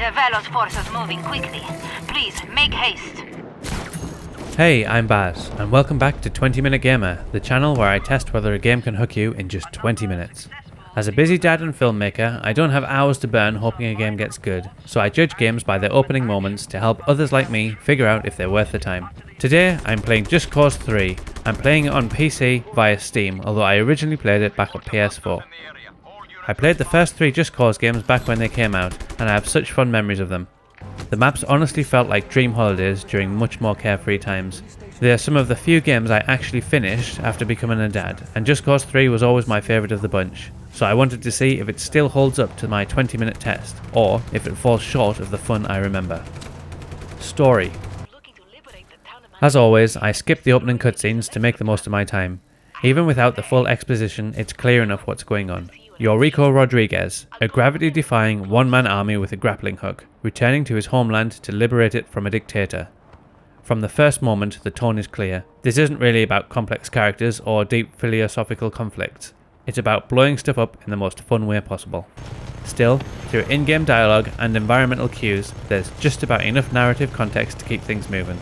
The Avalanche forces moving quickly. Please, make haste. Hey, I'm Baz, and welcome back to 20 Minute Gamer, the channel where I test whether a game can hook you in just 20 minutes. As a busy dad and filmmaker, I don't have hours to burn hoping a game gets good, so I judge games by their opening moments to help others like me figure out if they're worth the time. Today, I'm playing Just Cause 3. I'm playing it on PC via Steam, although I originally played it back on PS4. I played the first 3 Just Cause games back when they came out, and I have such fond memories of them. The maps honestly felt like dream holidays during much more carefree times. They are some of the few games I actually finished after becoming a dad, and Just Cause 3 was always my favourite of the bunch, so I wanted to see if it still holds up to my 20-minute test, or if it falls short of the fun I remember. Story. As always, I skip the opening cutscenes to make the most of my time. Even without the full exposition, it's clear enough what's going on. You're Rico Rodriguez, a gravity-defying one-man army with a grappling hook, returning to his homeland to liberate it from a dictator. From the first moment, the tone is clear. This isn't really about complex characters or deep philosophical conflicts. It's about blowing stuff up in the most fun way possible. Still, through in-game dialogue and environmental cues, there's just about enough narrative context to keep things moving.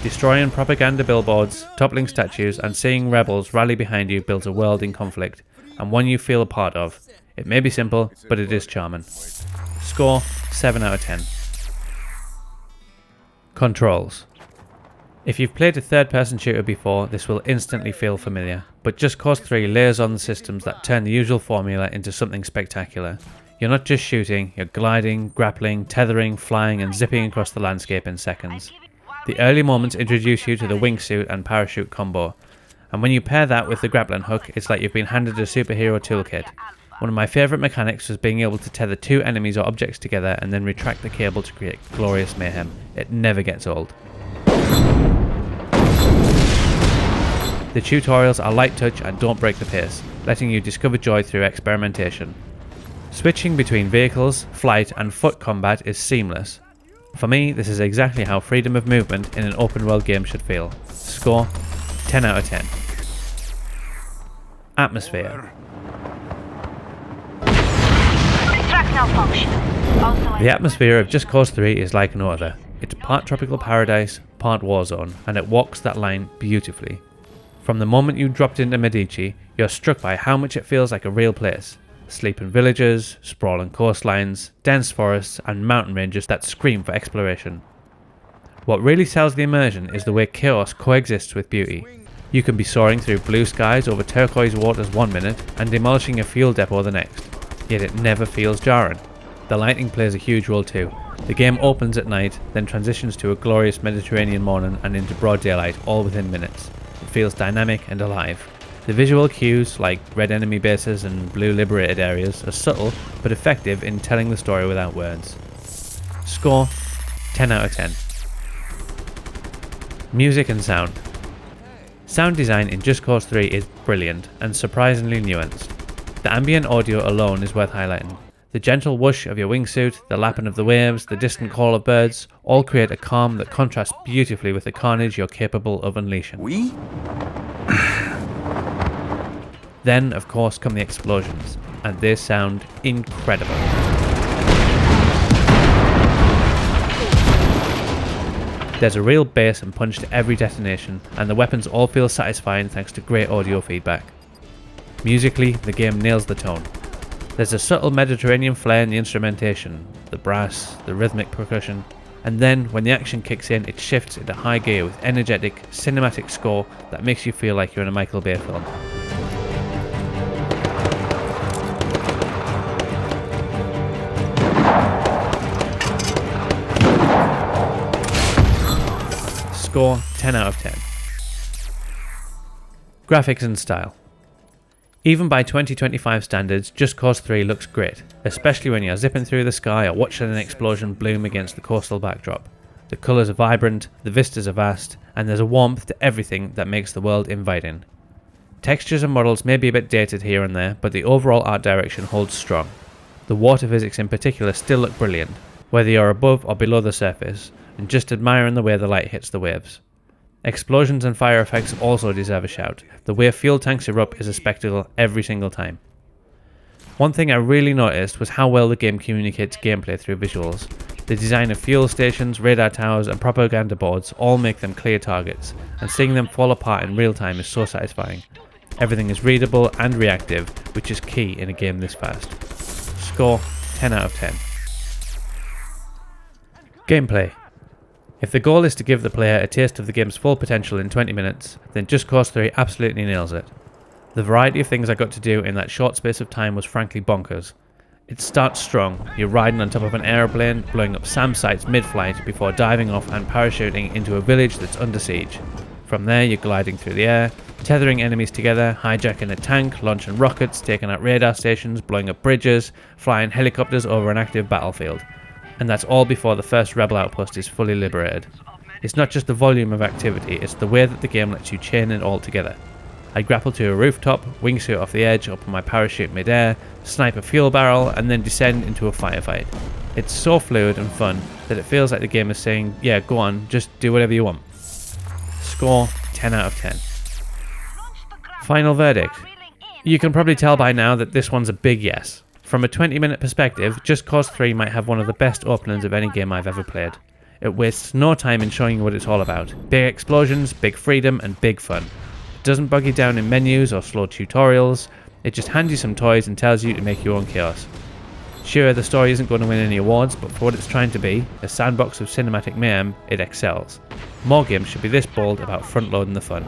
Destroying propaganda billboards, toppling statues, and seeing rebels rally behind you builds a world in conflict, and one you feel a part of. It may be simple, but it is charming. Score, 7 out of 10. Controls. If you've played a third-person shooter before, this will instantly feel familiar, but Just Cause 3 layers on the systems that turn the usual formula into something spectacular. You're not just shooting, you're gliding, grappling, tethering, flying, and zipping across the landscape in seconds. The early moments introduce you to the wingsuit and parachute combo, and when you pair that with the grappling hook, it's like you've been handed a superhero toolkit. One of my favourite mechanics was being able to tether 2 enemies or objects together and then retract the cable to create glorious mayhem. It never gets old. The tutorials are light touch and don't break the pace, letting you discover joy through experimentation. Switching between vehicles, flight and foot combat is seamless. For me, this is exactly how freedom of movement in an open world game should feel. Score, 10 out of 10. Atmosphere. The atmosphere of Just Cause 3 is like no other. It's part tropical paradise, part war zone, and it walks that line beautifully. From the moment you dropped into Medici, you're struck by how much it feels like a real place. Sleeping villages, sprawling coastlines, dense forests, and mountain ranges that scream for exploration. What really sells the immersion is the way chaos coexists with beauty. You can be soaring through blue skies over turquoise waters one minute and demolishing a fuel depot the next, yet it never feels jarring. The lighting plays a huge role too. The game opens at night, then transitions to a glorious Mediterranean morning and into broad daylight all within minutes. It feels dynamic and alive. The visual cues, like red enemy bases and blue liberated areas, are subtle but effective in telling the story without words. Score, 10 out of 10. Music and sound. Sound design in Just Cause 3 is brilliant and surprisingly nuanced. The ambient audio alone is worth highlighting. The gentle whoosh of your wingsuit, the lapping of the waves, the distant call of birds, all create a calm that contrasts beautifully with the carnage you're capable of unleashing. Then, of course, come the explosions, and they sound incredible. There's a real bass and punch to every detonation, and the weapons all feel satisfying thanks to great audio feedback. Musically, the game nails the tone. There's a subtle Mediterranean flair in the instrumentation, the brass, the rhythmic percussion, and then when the action kicks in, it shifts into high gear with energetic, cinematic score that makes you feel like you're in a Michael Bay film. Score, 10 out of 10. Graphics and style. Even by 2025 standards, Just Cause 3 looks great, especially when you're zipping through the sky or watching an explosion bloom against the coastal backdrop. The colours are vibrant, the vistas are vast, and there's a warmth to everything that makes the world inviting. Textures and models may be a bit dated here and there, but the overall art direction holds strong. The water physics in particular still look brilliant, whether you're above or below the surface, and just admiring the way the light hits the waves. Explosions and fire effects also deserve a shout. The way fuel tanks erupt is a spectacle every single time. One thing I really noticed was how well the game communicates gameplay through visuals. The design of fuel stations, radar towers and propaganda boards all make them clear targets, and seeing them fall apart in real time is so satisfying. Everything is readable and reactive, which is key in a game this fast. Score 10 out of 10. Gameplay. If the goal is to give the player a taste of the game's full potential in 20 minutes, then Just Cause 3 absolutely nails it. The variety of things I got to do in that short space of time was frankly bonkers. It starts strong. You're riding on top of an aeroplane, blowing up SAM sites mid-flight before diving off and parachuting into a village that's under siege. From there you're gliding through the air, tethering enemies together, hijacking a tank, launching rockets, taking out radar stations, blowing up bridges, flying helicopters over an active battlefield. And that's all before the first rebel outpost is fully liberated. It's not just the volume of activity, it's the way that the game lets you chain it all together. I grapple to a rooftop, wingsuit off the edge, open my parachute mid-air, snipe a fuel barrel, and then descend into a firefight. It's so fluid and fun that it feels like the game is saying, yeah, go on, just do whatever you want. Score 10 out of 10. Final verdict. You can probably tell by now that this one's a big yes. From a 20-minute perspective, Just Cause 3 might have one of the best openings of any game I've ever played. It wastes no time in showing you what it's all about. Big explosions, big freedom, and big fun. It doesn't bog you down in menus or slow tutorials. It just hands you some toys and tells you to make your own chaos. Sure, the story isn't going to win any awards, but for what it's trying to be, a sandbox of cinematic mayhem, it excels. More games should be this bold about front-loading the fun.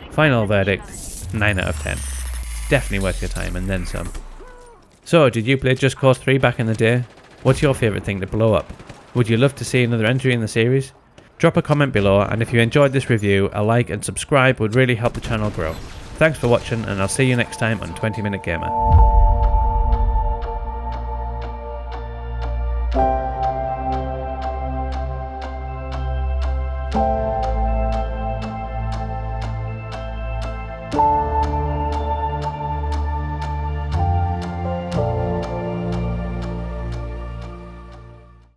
Final verdict, 9 out of 10. It's definitely worth your time and then some. So, did you play Just Cause 3 back in the day? What's your favourite thing to blow up? Would you love to see another entry in the series? Drop a comment below, and if you enjoyed this review, a like and subscribe would really help the channel grow. Thanks for watching, and I'll see you next time on 20 Minute Gamer.